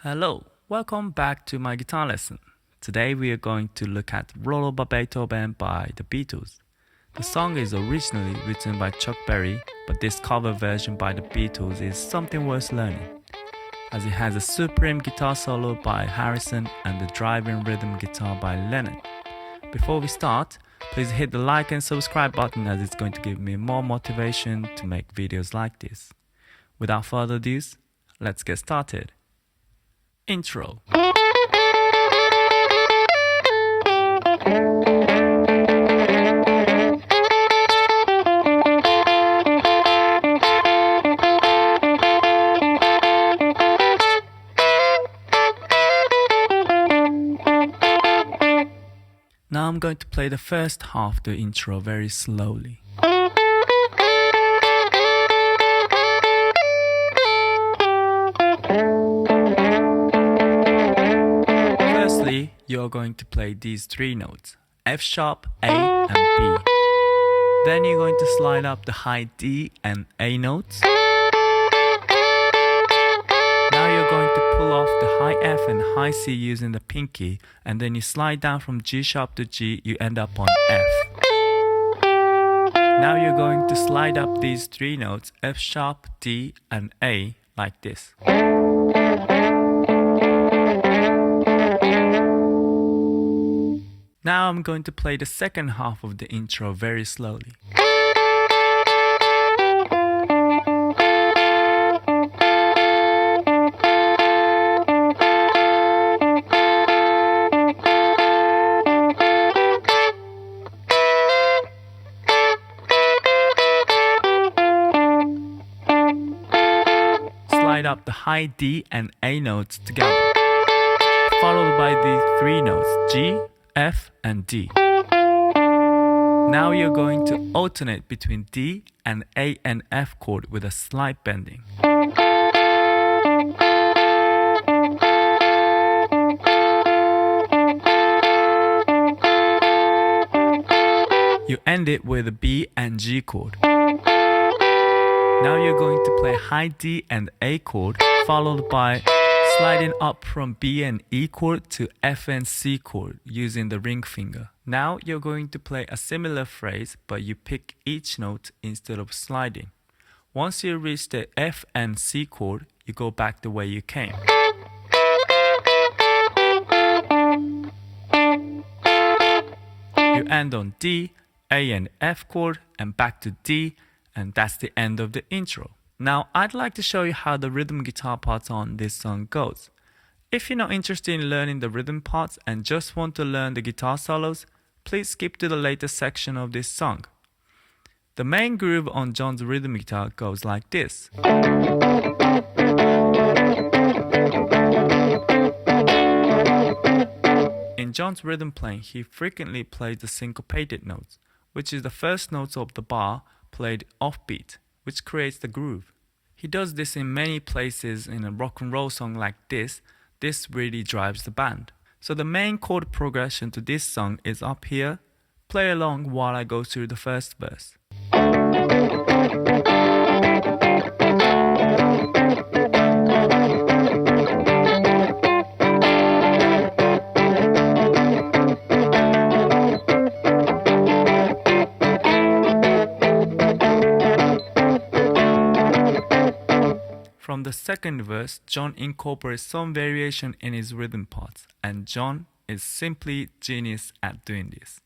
Hello, welcome back to my guitar lesson. Today we are going to look at Roll Over Beethoven by the Beatles. The song is originally written by Chuck Berry, but this cover version by the Beatles is something worth learning, as it has a supreme guitar solo by Harrison and the driving rhythm guitar by Lennon. Before we start, please hit the like and subscribe button as it's going to give me more motivation to make videos like this. Without further ado, let's get started. Intro. Now I'm going to play the first half of the intro very slowly. Firstly, you're going to play these three notes, F sharp, A and B. Then you're going to slide up the high D and A notes. Now you're going to pull off the high F and high C using the pinky, and then you slide down from G sharp to G, you end up on F. Now you're going to slide up these three notes, F sharp, D and A, like this. Now I'm going to play the second half of the intro very slowly. Slide up the high D and A notes together, followed by the three notes G, F and D. Now you're going to alternate between D and A and F chord with a slight bending. You end it with a B and G chord. Now you're going to play high D and A chord, followed by sliding up from B and E chord to F and C chord using the ring finger. Now you're going to play a similar phrase, but you pick each note instead of sliding. Once you reach the F and C chord, you go back the way you came. You end on D, A and F chord, and back to D, and that's the end of the intro. Now, I'd like to show you how the rhythm guitar parts on this song goes. If you're not interested in learning the rhythm parts and just want to learn the guitar solos, please skip to the later section of this song. The main groove on John's rhythm guitar goes like this. In John's rhythm playing, he frequently plays the syncopated notes, which is the first notes of the bar played offbeat, which creates the groove. He does this in many places in a rock and roll song like this. This really drives the band. So the main chord progression to this song is up here. Play along while I go through the first verse. From the second verse, John incorporates some variation in his rhythm parts, and John is simply genius at doing this.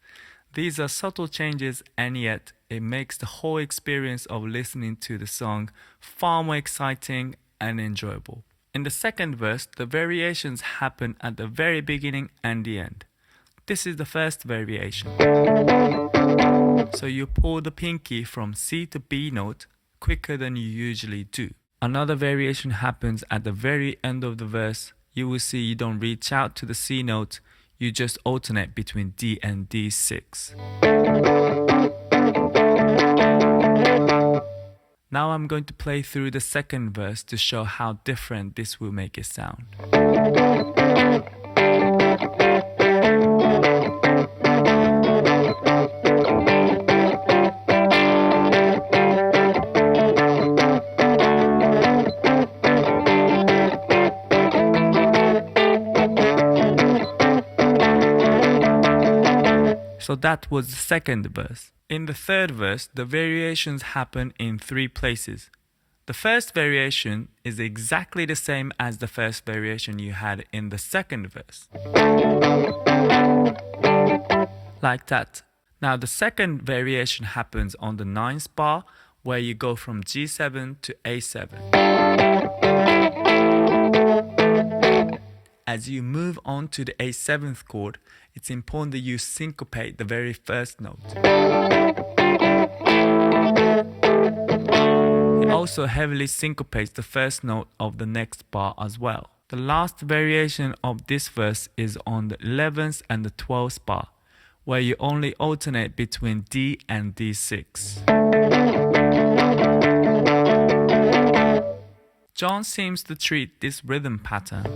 These are subtle changes, and yet it makes the whole experience of listening to the song far more exciting and enjoyable. In the second verse, the variations happen at the very beginning and the end. This is the first variation. So you pull the pinky from C to B note quicker than you usually do. Another variation happens at the very end of the verse. You will see you don't reach out to the C note, you just alternate between D and D6. Now I'm going to play through the second verse to show how different this will make it sound. So that was the second verse. In the third verse, the variations happen in 3 places. The first variation is exactly the same as the first variation you had in the second verse. Like that. Now the second variation happens on the 9th bar, where you go from G7 to A7. As you move on to the A7th chord, it's important that you syncopate the very first note. It also heavily syncopates the first note of the next bar as well. The last variation of this verse is on the 11th and the 12th bar, where you only alternate between D and D6. John seems to treat this rhythm pattern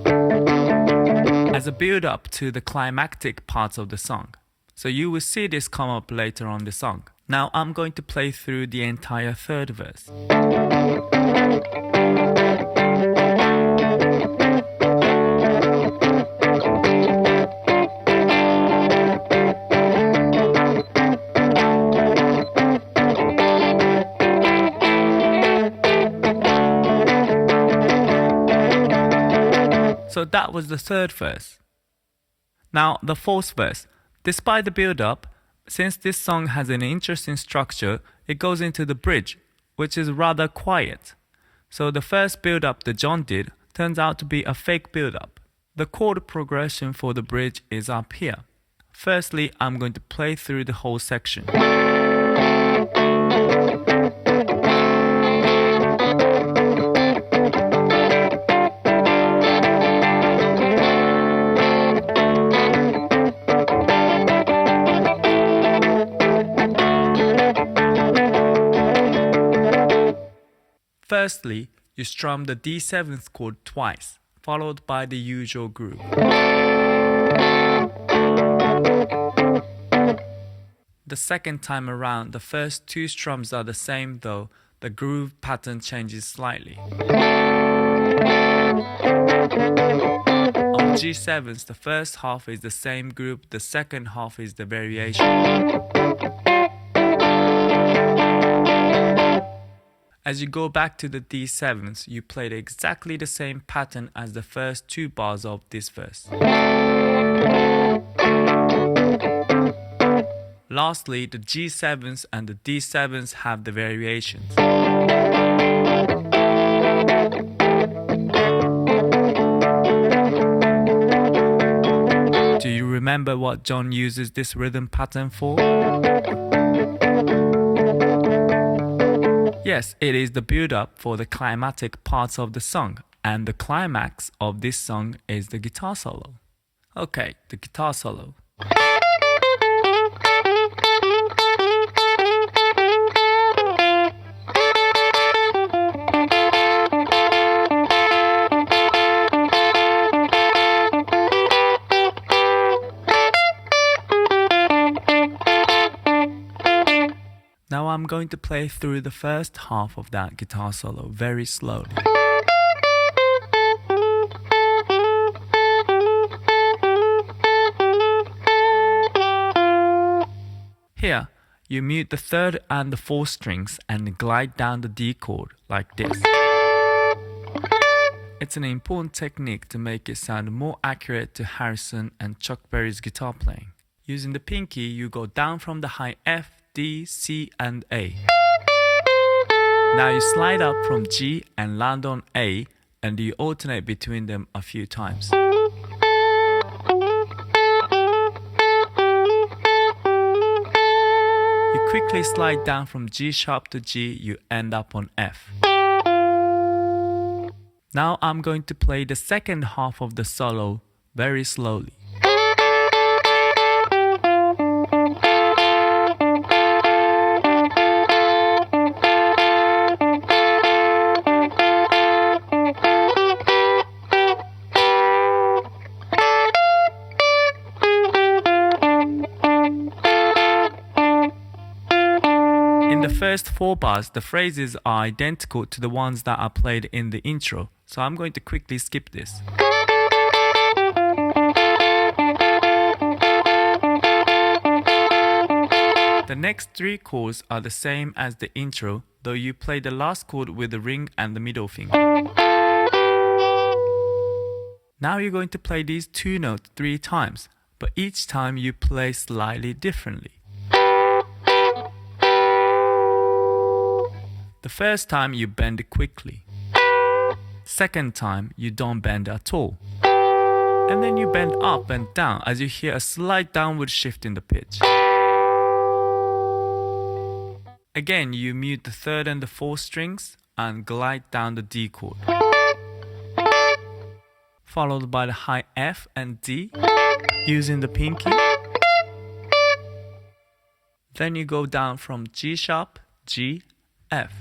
as a build-up to the climactic parts of the song. So you will see this come up later on the song. Now I'm going to play through the entire third verse. So that was the third verse. Now the fourth verse. Despite the build-up, since this song has an interesting structure, it goes into the bridge, which is rather quiet. So the first build-up that John did turns out to be a fake build-up. The chord progression for the bridge is up here. Firstly, I'm going to play through the whole section. Firstly, you strum the D7th chord twice, followed by the usual groove. The second time around, the first 2 strums are the same, though the groove pattern changes slightly. On G7s, the first half is the same group, the second half is the variation. As you go back to the D7s, you played exactly the same pattern as the first 2 bars of this verse. Lastly, the G7s and the D7s have the variations. Do you remember what John uses this rhythm pattern for? Yes, it is the build-up for the climatic parts of the song, and the climax of this song is the guitar solo. Okay, the guitar solo. Now I'm going to play through the first half of that guitar solo very slowly. Here, you mute the 3rd and the 4th strings and glide down the D chord like this. It's an important technique to make it sound more accurate to Harrison and Chuck Berry's guitar playing. Using the pinky, you go down from the high F, D, C, and A. Now you slide up from G and land on A, and you alternate between them a few times. You quickly slide down from G sharp to G, you end up on F. Now I'm going to play the second half of the solo very slowly. In the first 4 bars, the phrases are identical to the ones that are played in the intro, so I'm going to quickly skip this. next three chords are the same as the intro, though you play the last chord with the ring and the middle finger. Now you're going to play these two notes 3 times, but each time you play slightly differently. The first time you bend quickly. Second time you don't bend at all. And then you bend up and down as you hear a slight downward shift in the pitch. Again, you mute the third and the fourth strings and glide down the D chord, followed by the high F and D using the pinky. Then you go down from G sharp, G, F.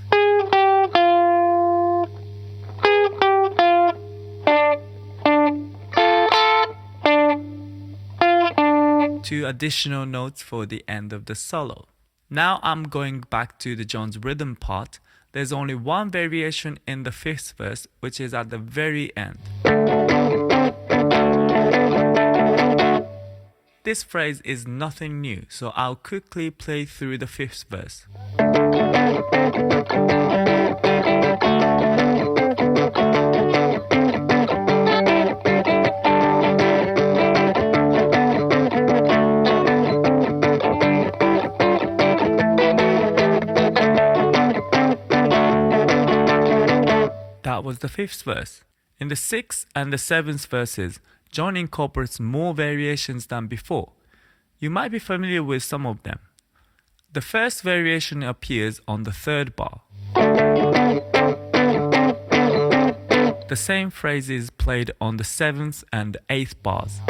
Two additional notes for the end of the solo. Now I'm going back to the John's rhythm part. There's only one variation in the 5th verse, which is at the very end. This phrase is nothing new, so I'll quickly play through the 5th verse. That was the 5th verse. In the 6th and the 7th verses, John incorporates more variations than before. You might be familiar with some of them. The first variation appears on the 3rd bar. The same phrase is played on the 7th and 8th bars.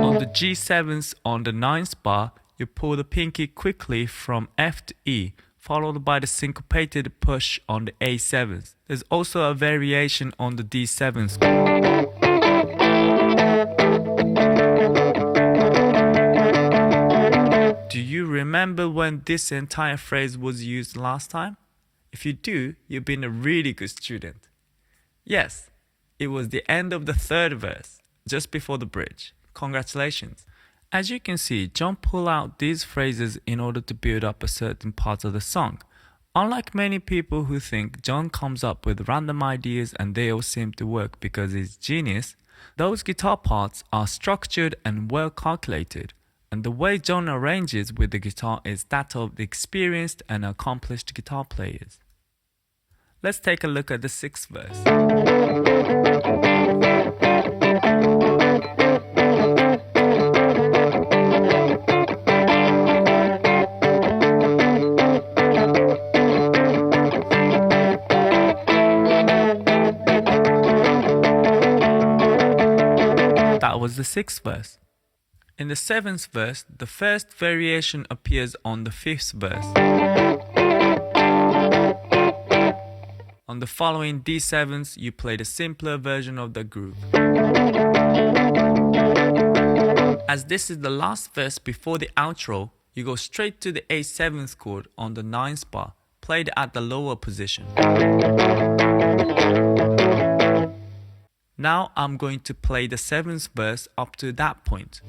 On the G7th on the 9th bar, you pull the pinky quickly from F to E, followed by the syncopated push on the A7th. There's also a variation on the D7th. Do you remember when this entire phrase was used last time? If you do, you've been a really good student. Yes, it was the end of the 3rd verse, just before the bridge. Congratulations. As you can see, John pulled out these phrases in order to build up a certain part of the song. Unlike many people who think John comes up with random ideas and they all seem to work because he's genius, those guitar parts are structured and well calculated, and the way John arranges with the guitar is that of the experienced and accomplished guitar players. Let's take a look at the 6th verse. That was the 6th verse. In the 7th verse, the first variation appears on the 5th verse. On the following D7s, you play the simpler version of the groove. As this is the last verse before the outro, you go straight to the A7th chord on the 9th bar, played at the lower position. Now I'm going to play the 7th verse up to that point.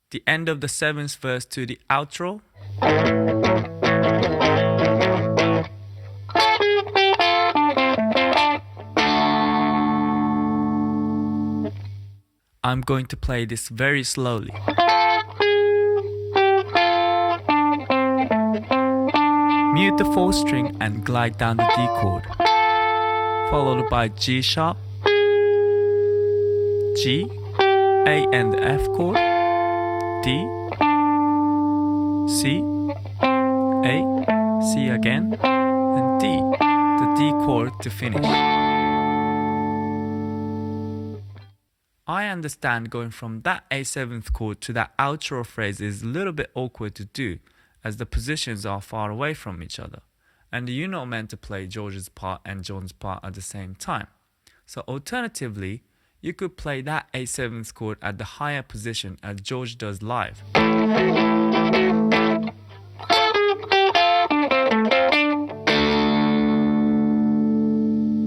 The end of the 7th verse to the outro. I'm going to play this very slowly. Mute the 4th string and glide down the D chord, followed by G sharp, G, A and F chord, D, C, A, C again, and D, the D chord to finish. I understand going from that A7th chord to that outro phrase is a little bit awkward to do, as the positions are far away from each other, and you're not meant to play George's part and John's part at the same time. So alternatively, you could play that A7th chord at the higher position as George does live.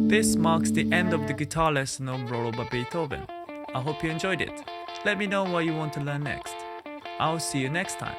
This marks the end of the guitar lesson of Roll Over Beethoven. I hope you enjoyed it. Let me know what you want to learn next. I'll see you next time.